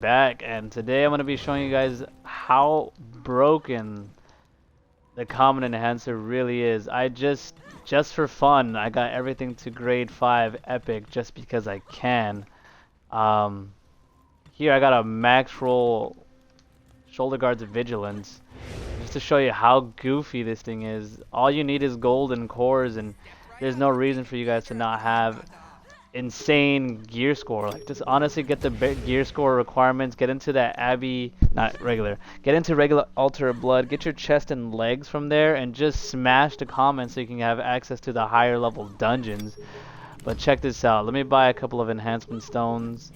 Back, and today I'm going to be showing you guys how broken the common enhancer really is. Just for fun, I got everything to grade 5 epic just because I can. um Here I got a max roll shoulder guards of vigilance just to show you how goofy this thing is. All you need is golden cores, and there's no reason for you guys to not have insane gear score. Like, just honestly get the gear score requirements, get into that Abbey, not regular, get into regular Altar of Blood, get your chest and legs from there, and just smash the comments so you can have access to the higher level dungeons. But check this out, let me buy a couple of enhancement stones.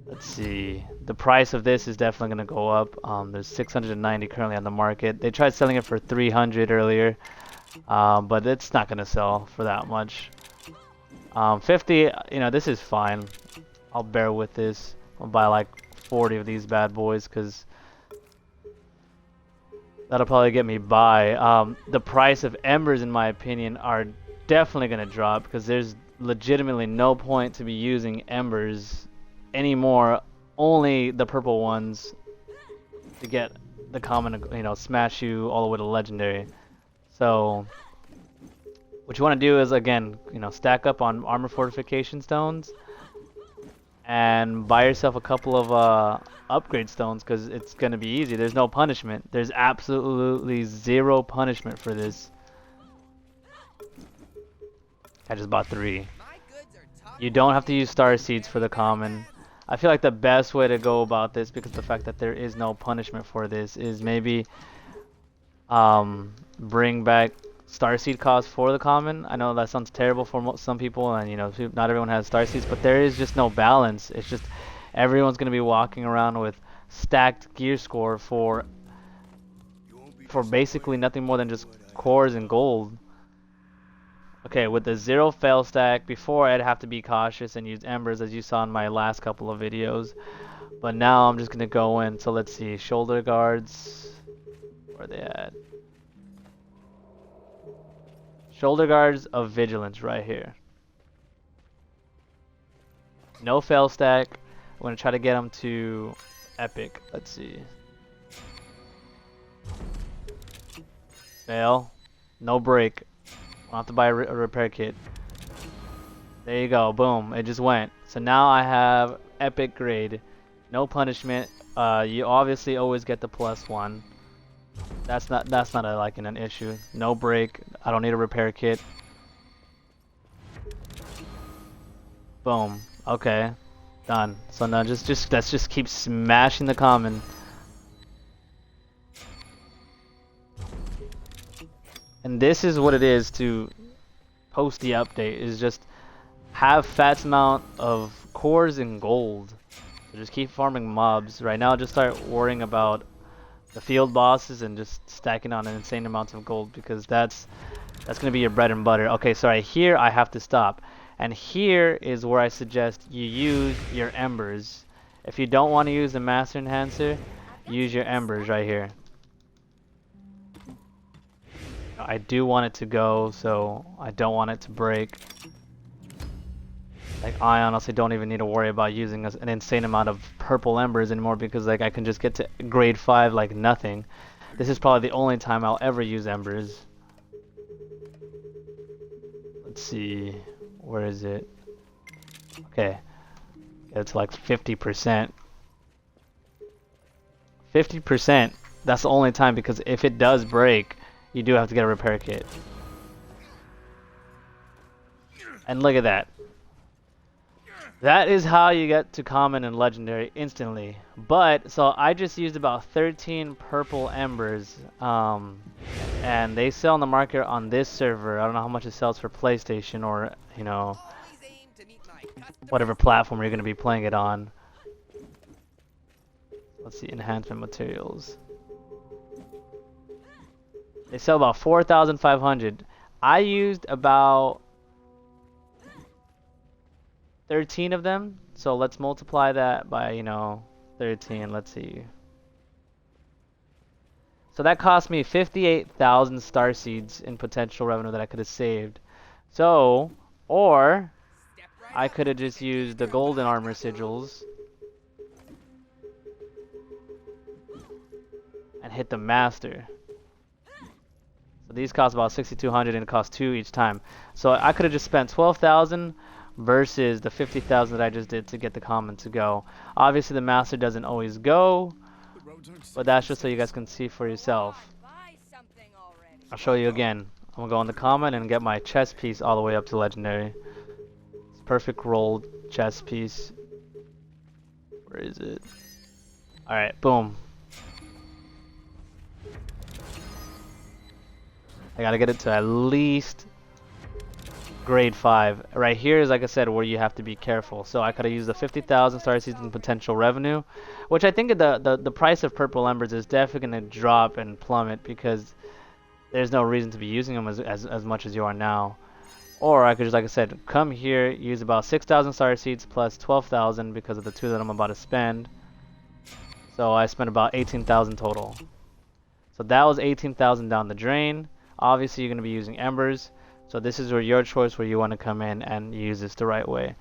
Let's see, the price of this is definitely going to go up. There's 690 currently on the market. They tried selling it for 300 earlier, but it's not going to sell for that much. 50, this is fine. I'll bear with this. I'll buy like 40 of these bad boys because that'll probably get me by. The price of embers, in my opinion, are definitely going to drop because there's legitimately no point to be using embers anymore. Only the purple ones to get the common, smash you all the way to legendary. So what you want to do is, again, stack up on armor fortification stones and buy yourself a couple of upgrade stones because it's going to be easy. There's no punishment. There's absolutely zero punishment for this. I just bought 3. You don't have to use star seeds for the common. I feel like the best way to go about this, because the fact that there is no punishment for this, is maybe bring back starseed cost for the common. I know that sounds terrible for some people, and not everyone has starseeds, but there is just no balance. It's just everyone's going to be walking around with stacked gear score for basically nothing more than just cores and gold. Okay, with the 0 fail stack, before I'd have to be cautious and use embers, as you saw in my last couple of videos, but now I'm just going to go in. So let's see, shoulder guards, where are they at? Shoulder guards of vigilance right here. No fail stack. I'm going to try to get them to epic. Let's see. Fail. No break. I'll have to buy a repair kit. There you go. Boom. It just went. So now I have epic grade. No punishment. You obviously always get the +1. That's not an issue. No break. I don't need a repair kit. Boom. Okay. Done. So now let's just keep smashing the common. And this is what it is to post the update, is just have fat amount of cores and gold. So just keep farming mobs. Right now just start worrying about the field bosses and just stacking on an insane amount of gold, because that's gonna be your bread and butter. Okay, sorry, here I have to stop. And here is where I suggest you use your embers. If you don't want to use the master enhancer, use your embers right here. I do want it to go, so I don't want it to break. Like, I honestly don't even need to worry about using an insane amount of purple embers anymore, because like I can just get to grade 5 like nothing. This is probably the only time I'll ever use embers. Let's see, where is it? Okay, it's like 50%. 50%. That's the only time, because if it does break, you do have to get a repair kit. And look at that. That is how you get to common and legendary instantly. But so I just used about 13 purple embers, and they sell on the market on this server. I don't know how much it sells for PlayStation or whatever platform you're going to be playing it on. Let's see, enhancement materials. They sell about 4,500. I used about 13 of them, so let's multiply that by 13. Let's see, so that cost me 58,000 star seeds in potential revenue that I could have saved. So, or I could have just used the golden armor sigils hit the master. So these cost about 6,200 and it costs 2 each time. So I could have just spent 12,000 versus the 50,000 that I just did to get the common to go. Obviously the master doesn't always go, but that's just so you guys can see for yourself. I'll show you again. I'm gonna go on the common and get my chess piece all the way up to legendary. It's perfect rolled chess piece. Where is it? Alright, boom. I gotta get it to at least grade 5. Right here is, like I said, where you have to be careful. So I could have used the 50,000 star season potential revenue, which I think the price of purple embers is definitely gonna drop and plummet because there's no reason to be using them as much as you are now. Or I could just, like I said, come here, use about 6,000 star seeds plus 12,000 because of the 2 that I'm about to spend. So I spent about 18,000 total. So that was 18,000 down the drain. Obviously you're going to be using embers, so this is where your choice where you want to come in and use this the right way.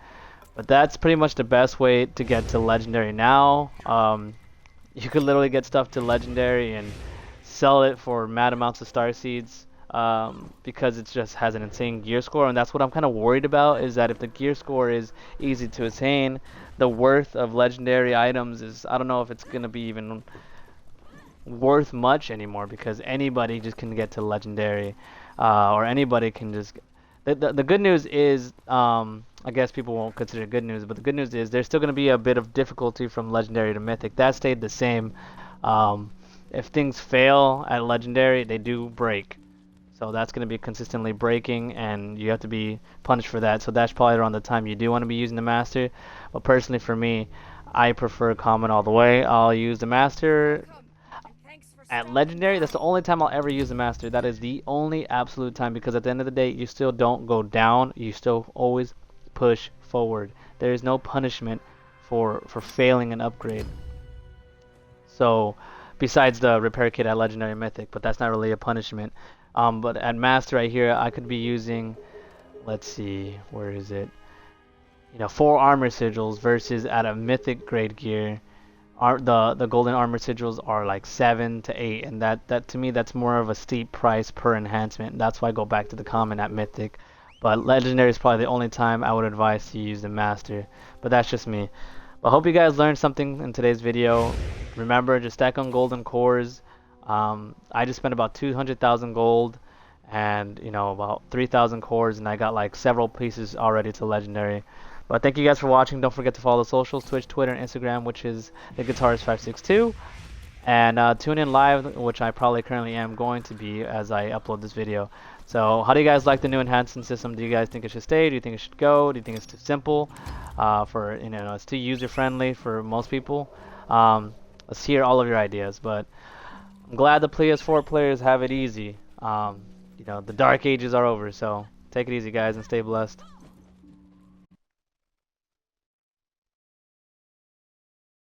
But that's pretty much the best way to get to legendary now. You could literally get stuff to legendary and sell it for mad amounts of star seeds because it just has an insane gear score, and that's what I'm kind of worried about, is that if the gear score is easy to attain, the worth of legendary items is, I don't know if it's going to be even worth much anymore because anybody just can get to legendary or anybody can just the good news is I guess people won't consider it good news, but the good news is there's still going to be a bit of difficulty from legendary to mythic. That stayed the same. If things fail at legendary, they do break, so that's going to be consistently breaking and you have to be punished for that. So that's probably around the time you do want to be using the master. But personally for me, I prefer common all the way. I'll use the master at legendary. That's the only time I'll ever use the master. That is the only absolute time, because at the end of the day you still don't go down, you still always push forward. There is no punishment for failing an upgrade. So besides the repair kit at legendary mythic, but that's not really a punishment. But at master right here I could be using, let's see, where is it, 4 armor sigils versus at a mythic grade gear the golden armor sigils are like 7 to 8, and that to me that's more of a steep price per enhancement. That's why I go back to the common at mythic. But legendary is probably the only time I would advise to use the master. But that's just me. But I hope you guys learned something in today's video. Remember, just stack on golden cores. I just spent about 200,000 gold and about 3,000 cores, and I got like several pieces already to legendary. But thank you guys for watching. Don't forget to follow the socials, Twitch, Twitter, and Instagram, which is theguitarist562. And tune in live, which I probably currently am going to be as I upload this video. So how do you guys like the new enhancement system? Do you guys think it should stay? Do you think it should go? Do you think it's too simple? It's too user-friendly for most people? Let's hear all of your ideas. But I'm glad the PS4 players have it easy. The dark ages are over, so take it easy, guys, and stay blessed.